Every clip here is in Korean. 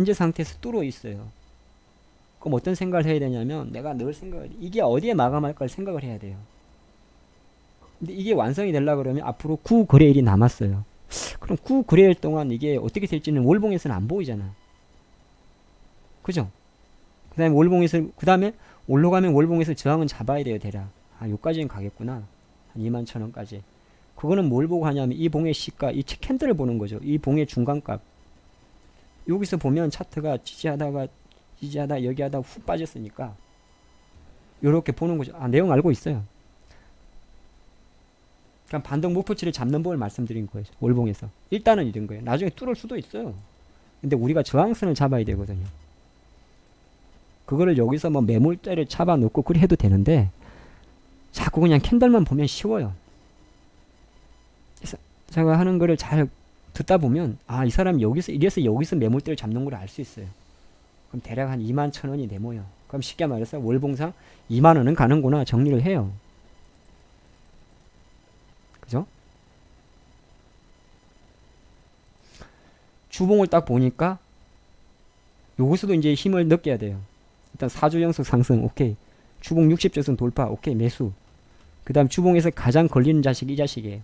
현재 상태에서 뚫어 있어요. 그럼 어떤 생각을 해야 되냐면 내가 늘 생각을 이게 어디에 마감할까 생각을 해야 돼요. 근데 이게 완성이 되려고 그러면 앞으로 9거래일이 남았어요. 그럼 9거래일 동안 이게 어떻게 될지는 월봉에서는 안 보이잖아. 그죠? 그 다음에 월봉에서 그 다음에 올라가면 월봉에서 저항은 잡아야 돼요. 대략 요까지는 가겠구나. 한 21,000원까지. 그거는 뭘 보고 하냐면 이 봉의 시가, 이 캔들을 보는 거죠. 이 봉의 중간값. 여기서 보면 차트가 지지하다 여기 하다 훅 빠졌으니까 요렇게 보는 거죠. 내용 알고 있어요. 그냥 반등 목표치를 잡는 법을 말씀드린 거예요. 월봉에서. 일단은 이런 거예요. 나중에 뚫을 수도 있어요. 근데 우리가 저항선을 잡아야 되거든요. 그거를 여기서 뭐 매물대를 잡아놓고 그리 해도 되는데 자꾸 그냥 캔들만 보면 쉬워요. 그래서 제가 하는 거를 잘 듣다 보면 이 사람이 여기서 이래서 여기서 매물대를 잡는 걸 알 수 있어요. 그럼 대략 한 21,000원이 내모여. 그럼 쉽게 말해서 월봉상 2만원은 가는구나 정리를 해요. 그죠? 주봉을 딱 보니까 여기서도 이제 힘을 느껴야 돼요. 일단 4주 연속 상승 오케이. 주봉 60저선 돌파 오케이 매수. 그 다음 주봉에서 가장 걸리는 자식이 이 자식이에요.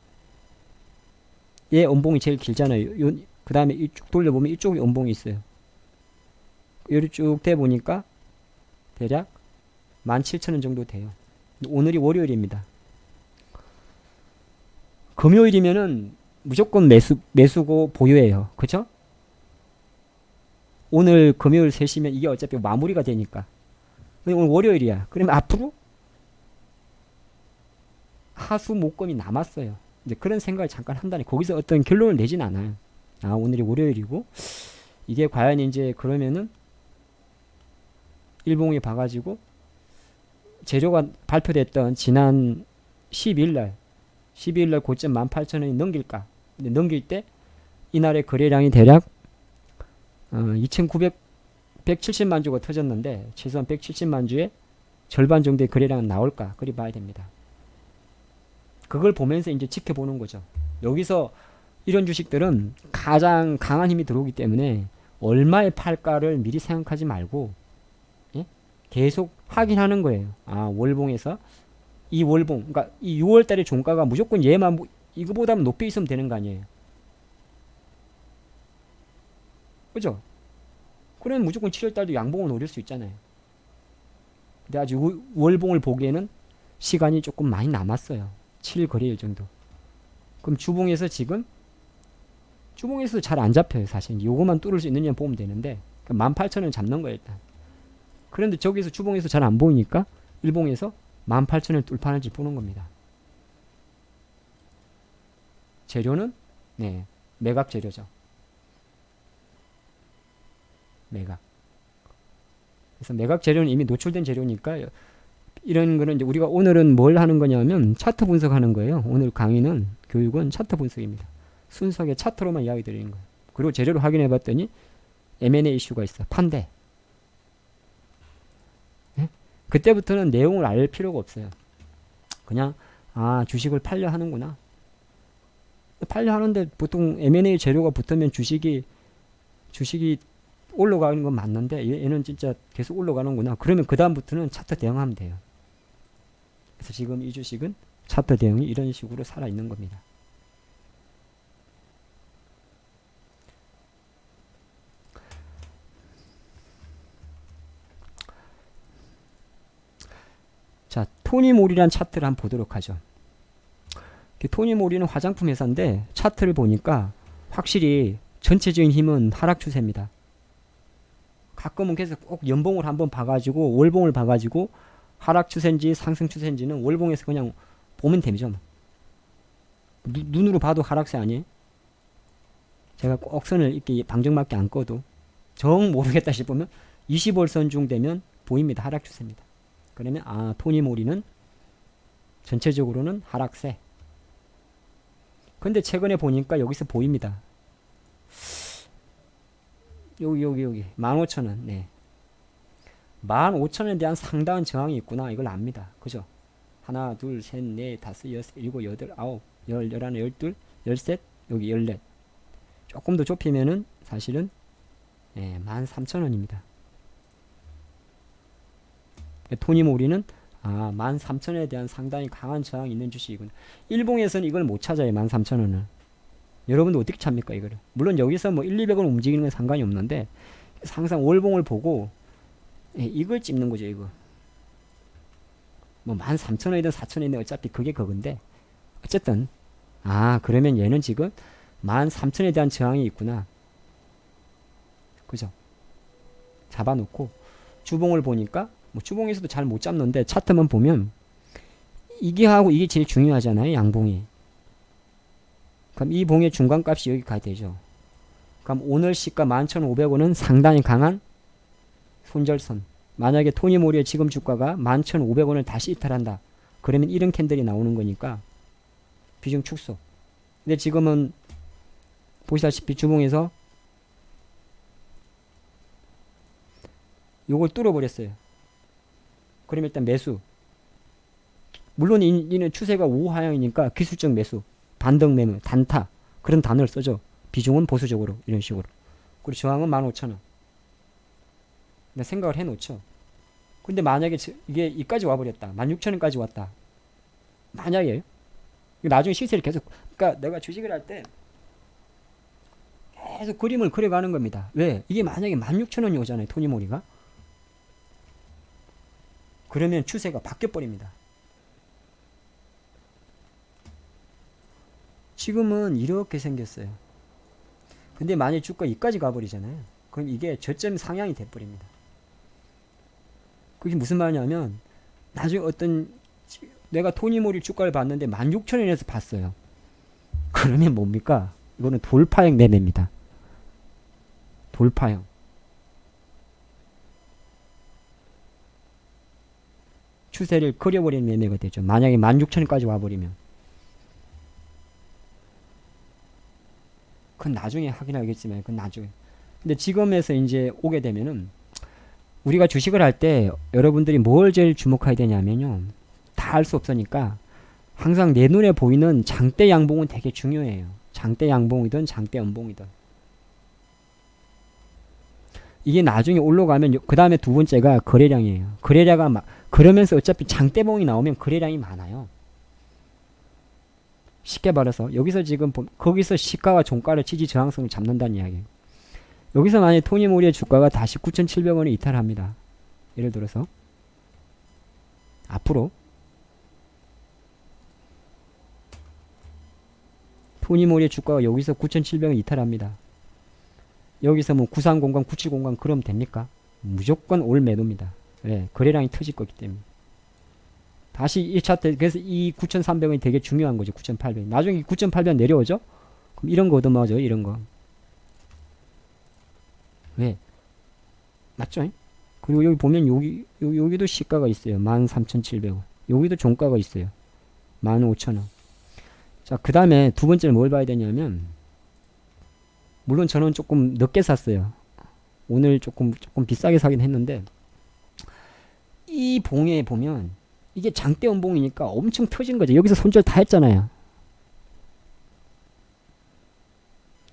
얘 연봉이 제일 길잖아요. 그 다음에 이쪽 돌려보면 이쪽에 연봉이 있어요. 여기 쭉 대보니까 대략 17,000원 정도 돼요. 오늘이 월요일입니다. 금요일이면은 무조건 매수고 보유해요. 그쵸? 오늘 금요일 3시면 이게 어차피 마무리가 되니까. 근데 오늘 월요일이야. 그러면 앞으로 하수 목금이 남았어요. 이제 그런 생각을 잠깐 한다니 거기서 어떤 결론을 내진 않아요. 오늘이 월요일이고 이게 과연 이제 그러면은 일봉에 봐가지고 재료가 발표됐던 지난 12일날 고점 18,000원이 넘길까? 근데 넘길 때 이날의 거래량이 대략 170만 주가 터졌는데 최소한 170만 주의 절반 정도의 거래량은 나올까? 그리 봐야 됩니다. 그걸 보면서 이제 지켜보는 거죠. 여기서 이런 주식들은 가장 강한 힘이 들어오기 때문에 얼마에 팔까를 미리 생각하지 말고 계속 확인하는 거예요. 월봉에서 이 월봉, 그러니까 이 6월달의 종가가 무조건 얘만 이거보다 높이 있으면 되는 거 아니에요. 그죠? 그러면 무조건 7월달도 양봉을 노릴 수 있잖아요. 근데 아직 월봉을 보기에는 시간이 조금 많이 남았어요. 7거래일 정도. 그럼 주봉에서 잘 안 잡혀요. 사실 요거만 뚫을 수 있느냐 보면 되는데 18,000원 잡는 거예요 일단. 그런데 저기서 주봉에서 잘 안 보이니까 일봉에서 18,000원 뚫파는지 보는 겁니다. 재료는 매각 재료죠. 매각. 그래서 매각 재료는 이미 노출된 재료니까 이런 거는 이제 우리가 오늘은 뭘 하는 거냐면 차트 분석하는 거예요. 오늘 강의는 교육은 차트 분석입니다. 순수하게 차트로만 이야기 드리는 거예요. 그리고 재료를 확인해 봤더니 M&A 이슈가 있어. 판대. 그때부터는 내용을 알 필요가 없어요. 그냥 주식을 팔려 하는구나. 팔려 하는데 보통 M&A 재료가 붙으면 주식이 올라가는 건 맞는데 얘는 진짜 계속 올라가는구나. 그러면 그 다음부터는 차트 대응하면 돼요. 그래서 지금 이 주식은 차트 대응이 이런 식으로 살아있는 겁니다. 자, 토니모리란 차트를 한번 보도록 하죠. 토니모리는 화장품 회사인데 차트를 보니까 확실히 전체적인 힘은 하락 추세입니다. 가끔은 계속 꼭 연봉을 한번 봐가지고 월봉을 봐가지고 하락 추세인지 상승 추세인지는 월봉에서 그냥 보면 되죠. 눈으로 봐도 하락세 아니에요? 제가 꼭 선을 이렇게 방정맞게 안 꺼도 정 모르겠다 싶으면 20월선 중 되면 보입니다. 하락 추세입니다. 그러면 토니모리는 전체적으로는 하락세. 근데 최근에 보니까 여기서 보입니다. 여기 15,000원. 네. 15,000원에 대한 상당한 저항이 있구나. 이걸 압니다. 그죠? 하나, 둘, 셋, 넷, 다섯, 여섯, 일곱, 여덟, 아홉, 열, 열하나, 열둘, 열셋, 여기 열넷. 조금 더 좁히면은 사실은 예, 13,000원입니다. 토니모리는 13,000원에 대한 상당히 강한 저항이 있는 주식이구나. 일봉에서는 이걸 못 찾아요. 13,000원을. 여러분도 어떻게 찾습니까 이거를? 물론 여기서 뭐 1, 200원 움직이는 건 상관이 없는데 항상 월봉을 보고 이걸 찝는 거죠. 이거 뭐 13,000원이든 4,000원이든 어차피 그게 그건데 어쨌든 그러면 얘는 지금 13,000원에 대한 저항이 있구나. 그죠? 잡아놓고 주봉을 보니까 뭐 주봉에서도 잘 못 잡는데 차트만 보면 이게 하고 이게 제일 중요하잖아요. 양봉이. 그럼 이 봉의 중간값이 여기 가야 되죠. 그럼 오늘 시가 11,500원은 상당히 강한 손절선. 만약에 토니모리의 지금 주가가 11,500원을 다시 이탈한다. 그러면 이런 캔들이 나오는 거니까 비중 축소. 근데 지금은 보시다시피 주봉에서 요걸 뚫어버렸어요. 그러면 일단 매수. 물론 이는 추세가 우하향이니까 기술적 매수, 반등 매물, 단타 그런 단어를 써줘. 비중은 보수적으로 이런 식으로. 그리고 저항은 15,000원. 내가 생각을 해놓죠. 근데 만약에 이게 이까지 와버렸다. 16,000원까지 왔다. 만약에 나중에 시세를 계속, 그러니까 내가 주식을 할 때 계속 그림을 그려가는 겁니다. 왜? 이게 만약에 16,000원이 오잖아요. 토니모리가. 그러면 추세가 바뀌어버립니다. 지금은 이렇게 생겼어요. 근데 만약 주가 이까지 가버리잖아요. 그럼 이게 저점 상향이 돼버립니다. 그게 무슨 말이냐면 나중에 내가 토니모리 주가를 봤는데 16,000원에서 봤어요. 그러면 뭡니까? 이거는 돌파형 매매입니다. 돌파형. 추세를 그려버리는 매매가 되죠. 만약에 16,000원까지 와버리면. 그건 나중에 확인하겠지만 그건 나중에. 근데 지금에서 이제 오게 되면은 우리가 주식을 할 때 여러분들이 뭘 제일 주목해야 되냐면요. 다 알 수 없으니까 항상 내 눈에 보이는 장대 양봉은 되게 중요해요. 장대 양봉이든 장대 연봉이든. 이게 나중에 올라가면 그 다음에 두 번째가 거래량이에요. 거래량가 그러면서 어차피 장대봉이 나오면 거래량이 많아요. 쉽게 말해서 여기서 지금 거기서 시가와 종가를 지지 저항성을 잡는다는 이야기예요. 여기서 만약 토니모리의 주가가 다시 9,700원에 이탈합니다. 예를 들어서 앞으로 토니모리의 주가가 여기서 9,700원 이탈합니다. 여기서 뭐 9300, 9700 그러면 됩니까? 무조건 올 매도입니다. 네, 거래량이 터질 거기 때문에. 다시 1차 때 그래서 이 9,300원이 되게 중요한 거죠. 9,800원. 나중에 9,800원 내려오죠? 그럼 이런 거 얻어맞아요. 이런 거. 왜? 맞죠? 그리고 여기 보면 여기도 시가가 있어요. 13,700원. 여기도 종가가 있어요. 15,000원. 자, 그 다음에 두 번째는 뭘 봐야 되냐면, 물론 저는 조금 늦게 샀어요. 오늘 조금 비싸게 사긴 했는데, 이 봉에 보면, 이게 장대 연봉이니까 엄청 터진 거죠. 여기서 손절 다 했잖아요.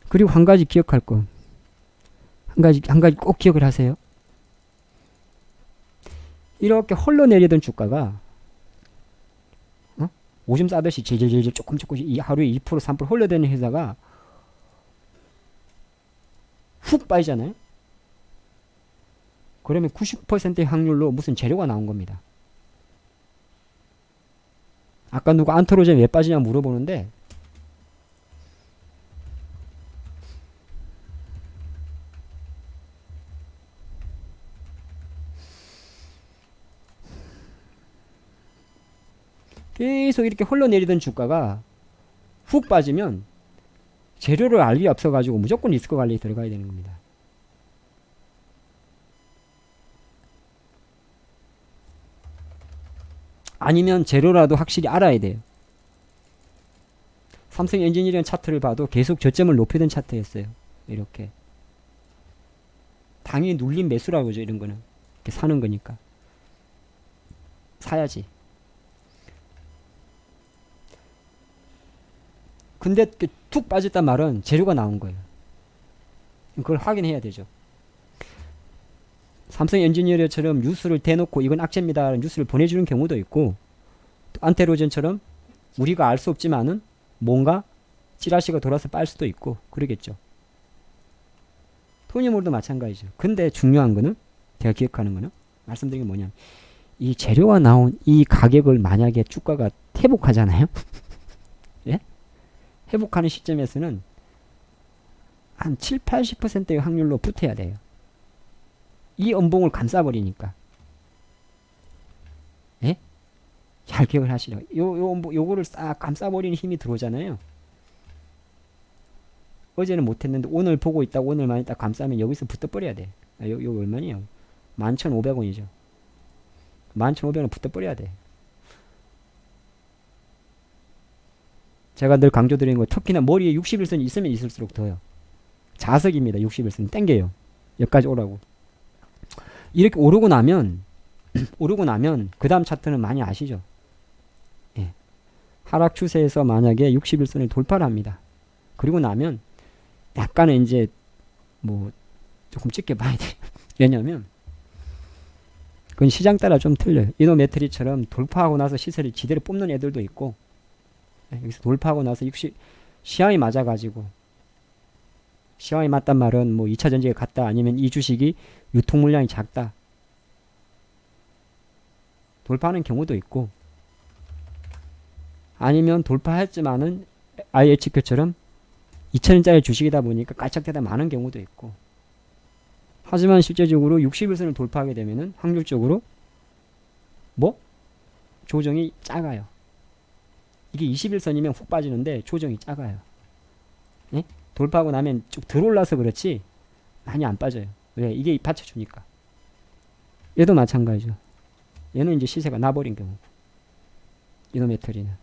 그리고 한 가지 기억할 거. 한 가지 꼭 기억을 하세요. 이렇게 흘러내리던 주가가 오줌 싸듯이 질질질 조금씩 하루에 2% 3% 흘러내리는 회사가 훅 빠지잖아요. 그러면 90%의 확률로 무슨 재료가 나온 겁니다. 아까 누가 안토로젠 왜 빠지냐 물어보는데 계속 이렇게 흘러내리던 주가가 훅 빠지면 재료를 알기 앞서가지고 무조건 리스크 관리에 들어가야 되는 겁니다. 아니면 재료라도 확실히 알아야 돼요. 삼성 엔지니어링 차트를 봐도 계속 저점을 높이던 차트였어요. 이렇게. 당연히 눌린 매수라고 하죠. 이런 거는. 이렇게 사는 거니까. 사야지. 근데 툭 빠졌단 말은 재료가 나온 거예요. 그걸 확인해야 되죠. 삼성 엔지니어처럼 뉴스를 대놓고 이건 악재입니다라는 뉴스를 보내주는 경우도 있고, 또 안테로젠처럼 우리가 알 수 없지만은 뭔가 찌라시가 돌아서 빨 수도 있고 그러겠죠. 토니모도 마찬가지죠. 근데 중요한 거는, 제가 기억하는 거는, 말씀드린 게 뭐냐면, 이 재료가 나온 이 가격을 만약에 주가가 회복하잖아요. 예? 회복하는 시점에서는 한 7, 80%의 확률로 붙어야 돼요. 이 음봉을 감싸버리니까. 예? 잘 기억을 하시죠. 요거를 싹 감싸버리는 힘이 들어오잖아요. 어제는 못했는데 오늘 보고 있다가 오늘만 있다 감싸면 여기서 붙어버려야 돼. 요 얼마니에요? 11,500원이죠. 11,500원 붙어버려야 돼. 제가 늘 강조드리는 거, 특히나 머리에 61선이 있으면 있을수록 더요. 자석입니다. 61선 땡겨요. 여기까지 오라고. 이렇게 오르고 나면 그 다음 차트는 많이 아시죠? 예. 하락 추세에서 만약에 61선을 돌파를 합니다. 그리고 나면 약간은 이제 뭐 조금 짙게 봐야 돼요. 왜냐면 그건 시장 따라 좀 틀려요. 이노메트리처럼 돌파하고 나서 시세를 지대로 뽑는 애들도 있고, 여기서 돌파하고 나서 시황이 맞아가지고, 시황이 맞단 말은 뭐 2차 전지가 갔다, 아니면 이 주식이 유통 물량이 작다, 돌파하는 경우도 있고, 아니면 돌파했지만은 IHQ처럼 2,000원짜리 주식이다 보니까 깔짝대다 많은 경우도 있고, 하지만 실제적으로 61선을 돌파하게 되면은 확률적으로 뭐? 조정이 작아요. 이게 21선이면 훅 빠지는데 조정이 작아요. 예? 돌파하고 나면 쭉 들어올라서 그렇지 많이 안 빠져요. 왜? 이게 받쳐주니까. 얘도 마찬가지죠. 얘는 이제 시세가 나버린 경우고, 이노메트리는.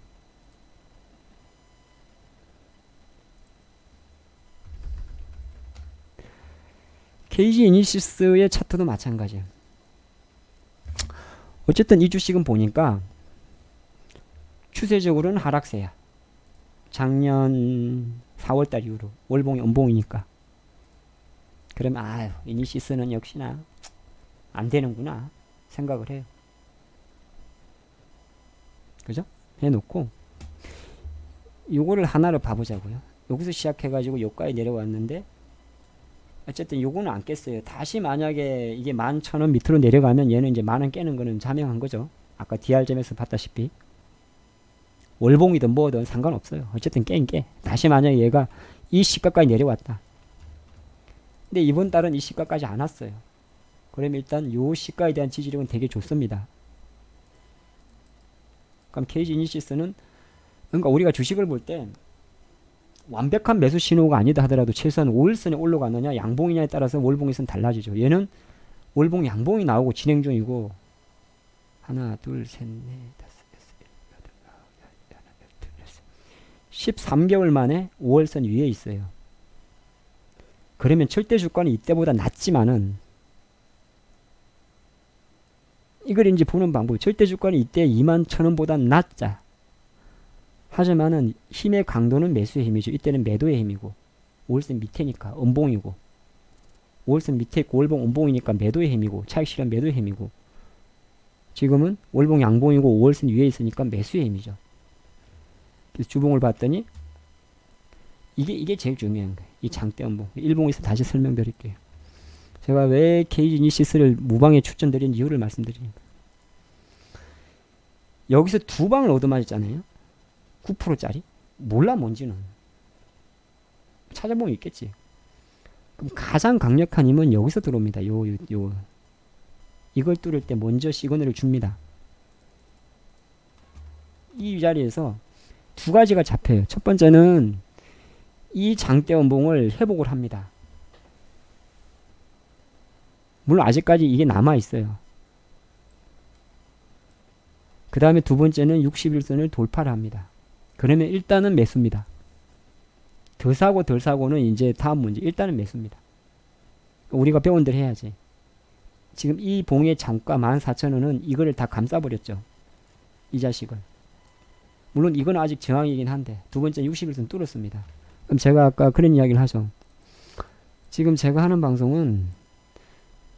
KG 이니시스의 차트도 마찬가지예요. 어쨌든 이 주식은 보니까 추세적으로는 하락세야. 작년 4월달 이후로 월봉이 음봉이니까. 그러면 아유, 이니시스는 역시나 안 되는구나 생각을 해요. 그죠? 해놓고 요거를 하나를 봐보자고요. 여기서 시작해가지고 여기까지 내려왔는데, 어쨌든 요거는 안 깼어요. 다시 만약에 이게 11,000원 밑으로 내려가면 얘는 이제 10,000원 깨는 거는 자명한 거죠. 아까 DR점에서 봤다시피 월봉이든 뭐든 상관없어요. 어쨌든 깨. 다시 만약에 얘가 이 시가까지 내려왔다. 근데 이번 달은 이 시가까지 안 왔어요. 그럼 일단 요 시가에 대한 지지력은 되게 좋습니다. 그럼 KG 이니시스는, 그러니까 우리가 주식을 볼 때 완벽한 매수 신호가 아니다 하더라도 최소한 5일선에 올라가느냐 양봉이냐에 따라서 월봉에선 달라지죠. 얘는 월봉 양봉이 나오고 진행 중이고, 하나 둘 셋 넷 다섯 여섯 일곱 여덟 13개월 만에 5월선 위에 있어요. 그러면 절대 주가는 이때보다 낮지만은, 이걸 이제 보는 방법이, 절대 주가는 이때 21,000원보다 낮자. 하지만은 힘의 강도는 매수의 힘이죠. 이때는 매도의 힘이고, 5월선 밑에니까 음봉이고, 5월선 밑에 있고 월봉 음봉이니까 매도의 힘이고, 차익 실현 매도의 힘이고, 지금은 월봉 양봉이고 5월선 위에 있으니까 매수의 힘이죠. 그래서 주봉을 봤더니 이게 제일 중요한 거예요. 이 장대 음봉. 일봉에서 다시 설명드릴게요. 제가 왜 KG 이니시스를 무방에 추천드린 이유를 말씀드립니다. 여기서 두 방을 얻어맞았잖아요. 9%짜리? 몰라 뭔지는. 찾아보면 있겠지. 그럼 가장 강력한 힘은 여기서 들어옵니다. 이걸 뚫을 때 먼저 시그널을 줍니다. 이 자리에서 두 가지가 잡혀요. 첫 번째는 이 장대 음봉을 회복을 합니다. 물론 아직까지 이게 남아있어요. 그 다음에 두 번째는 61선을 돌파를 합니다. 그러면 일단은 매수입니다. 더 사고 덜 사고는 이제 다음 문제. 일단은 매수입니다. 우리가 배운 대로 해야지. 지금 이 봉의 장가 14,000원은 이거를 다 감싸버렸죠. 이 자식을. 물론 이건 아직 저항이긴 한데, 두 번째 61선 뚫었습니다. 그럼 제가 아까 그런 이야기를 하죠. 지금 제가 하는 방송은